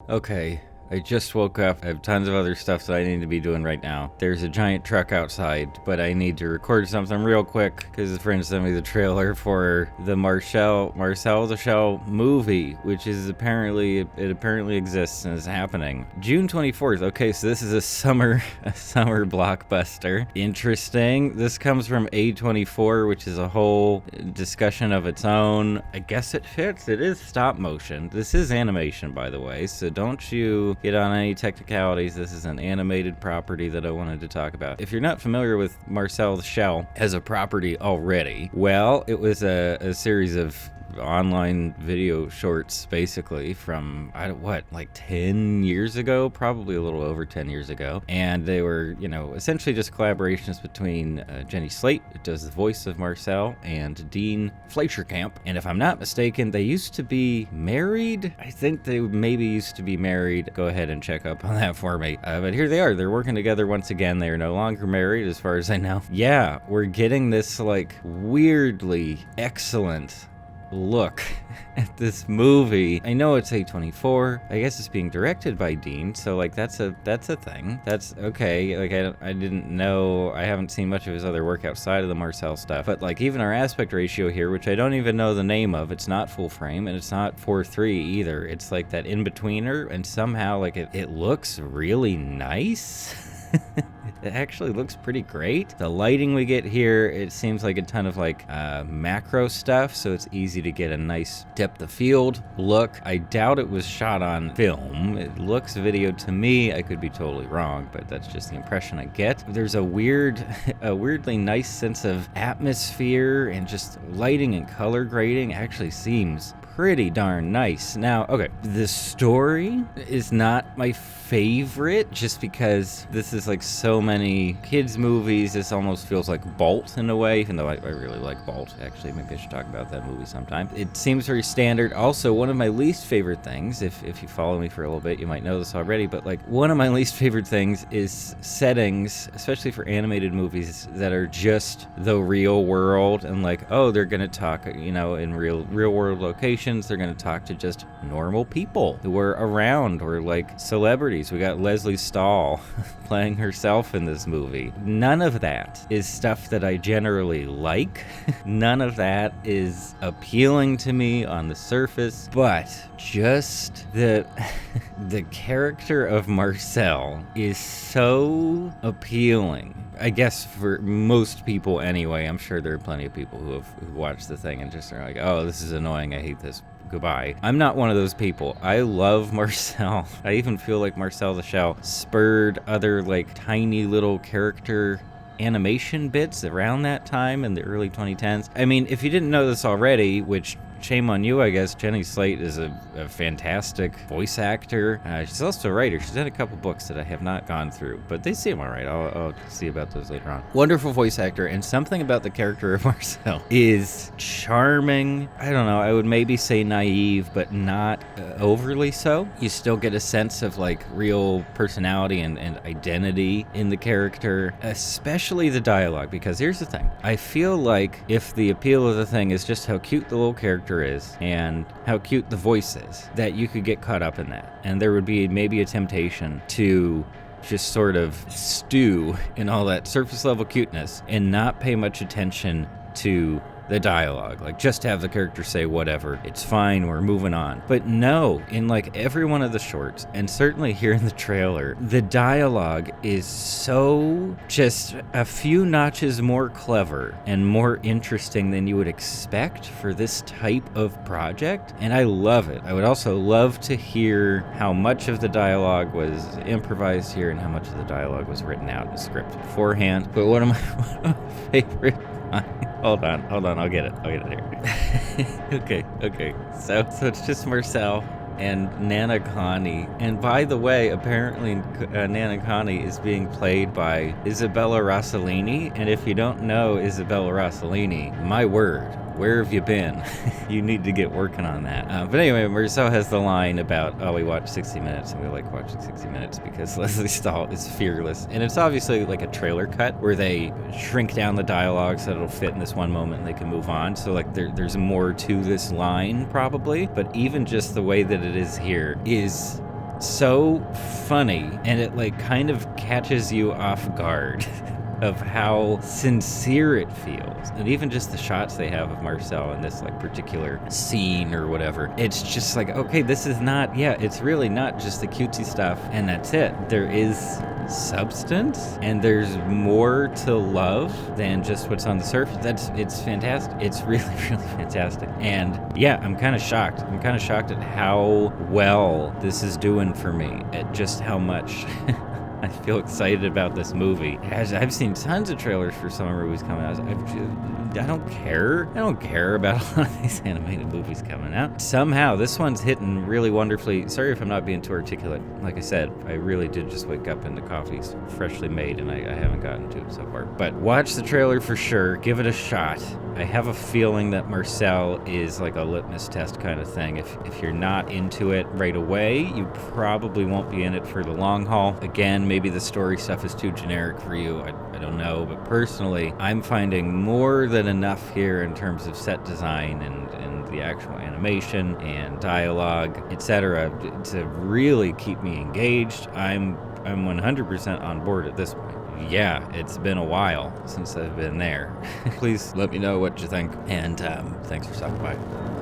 Okay, I just woke up. I have tons of other stuff that I need to be doing right now. There's a giant truck outside, but I need to record something real quick because a friend sent me the trailer for the Marcel the Shell movie, which is apparently exists and is happening. June 24th. Okay, so this is a summer blockbuster. Interesting. This comes from A24, which is a whole discussion of its own. I guess it fits. It is stop motion. This is animation, by the way, so don't you get on any technicalities. This is an animated property that I wanted to talk about. If you're not familiar with Marcel the Shell as a property already, well, it was a series of online video shorts basically from like 10 years ago, probably a little over 10 years ago, and they were essentially just collaborations between Jenny Slate, who does the voice of Marcel, and Dean Fleischerkamp. And if I'm not mistaken, they used to be married. I think they maybe used to be married. Go ahead and check up on that for me, but here they are. They're working together once again. They are no longer married as far as I know. Yeah, we're getting this like weirdly excellent look at this movie. I know it's A24. I guess it's being directed by Dean, so like that's a thing. That's okay. Like I didn't know. I haven't seen much of his other work outside of the Marcel stuff. But like even our aspect ratio here, which I don't even know the name of, it's not full frame and it's not 4:3 either. It's like that in betweener, and somehow like it looks really nice. It actually looks pretty great. The lighting we get here, it seems like a ton of like macro stuff, so it's easy to get a nice depth of field look. I doubt it was shot on film. It looks video to me. I could be totally wrong, but that's just the impression I get. There's a weirdly nice sense of atmosphere, and just lighting and color grading actually seems pretty darn nice. Now, okay, the story is not my favorite just because this is like so many kids movies. This almost feels like Bolt in a way, even though I really like Bolt. Actually, maybe I should talk about that movie sometime. It seems very standard. Also, one of my least favorite things, if you follow me for a little bit, you might know this already, but like one of my least favorite things is settings, especially for animated movies that are just the real world, and like, oh, they're gonna talk, in real world locations. They're going to talk to just normal people who were around, or like celebrities. We got Leslie Stahl playing herself in this movie. None of that is stuff that I generally like. None of that is appealing to me on the surface, but just the character of Marcel is so appealing. I guess for most people anyway. I'm sure there are plenty of people who watched the thing and just are like, oh, this is annoying, I hate this, goodbye. I'm not one of those people. I love Marcel. I even feel like Marcel the Shell spurred other like tiny little character animation bits around that time in the early 2010s. I mean, if you didn't know this already, which shame on you, I guess, Jenny Slate is a fantastic voice actor. She's also a writer. She's had a couple books that I have not gone through, but they seem all right. I'll see about those later on. Wonderful voice actor, and something about the character of Marcel is charming. I don't know, I would maybe say naive, but not overly so. You still get a sense of like real personality and identity in the character, especially the dialogue, because here's the thing. I feel like if the appeal of the thing is just how cute the little character is and how cute the voice is, that you could get caught up in that, and there would be maybe a temptation to just sort of stew in all that surface level cuteness and not pay much attention to the dialogue, like just have the character say whatever, it's fine, we're moving on. But no, in like every one of the shorts, and certainly here in the trailer, the dialogue is so just a few notches more clever and more interesting than you would expect for this type of project, and I love it. I would also love to hear how much of the dialogue was improvised here and how much of the dialogue was written out in a script beforehand. But one of my favorite Hold on, I'll get it here. Okay. So it's just Marcel and Nana Connie. And by the way, apparently Nana Connie is being played by Isabella Rossellini. And if you don't know Isabella Rossellini, my word, where have you been? You need to get working on that. But anyway, Marcel has the line about, oh, we watched 60 Minutes, and we like watching 60 Minutes because Leslie Stahl is fearless. And it's obviously like a trailer cut where they shrink down the dialogue so it'll fit in this one moment and they can move on. So like there's more to this line probably, but even just the way that it is here is so funny, and it like kind of catches you off guard of how sincere it feels. And even just the shots they have of Marcel in this like particular scene or whatever, it's just like, okay, this is not, it's really not just the cutesy stuff and that's it. There is substance and there's more to love than just what's on the surface. It's fantastic. It's really, really fantastic. And yeah, I'm kind of shocked. I'm kind of shocked at how well this is doing for me, at just how much I feel excited about this movie. As I've seen tons of trailers for summer movies coming out. I don't care. I don't care about a lot of these animated movies coming out. Somehow, this one's hitting really wonderfully. Sorry if I'm not being too articulate. Like I said, I really did just wake up and the coffee's freshly made and I haven't gotten to it so far. But watch the trailer for sure. Give it a shot. I have a feeling that Marcel is like a litmus test kind of thing. If you're not into it right away, you probably won't be in it for the long haul. Again, maybe the story stuff is too generic for you. I don't know. But personally, I'm finding more than enough here in terms of set design and the actual animation and dialogue, etc., to really keep me engaged. I'm 100% on board at this point. Yeah, it's been a while since I've been there. Please let me know what you think, and thanks for stopping by.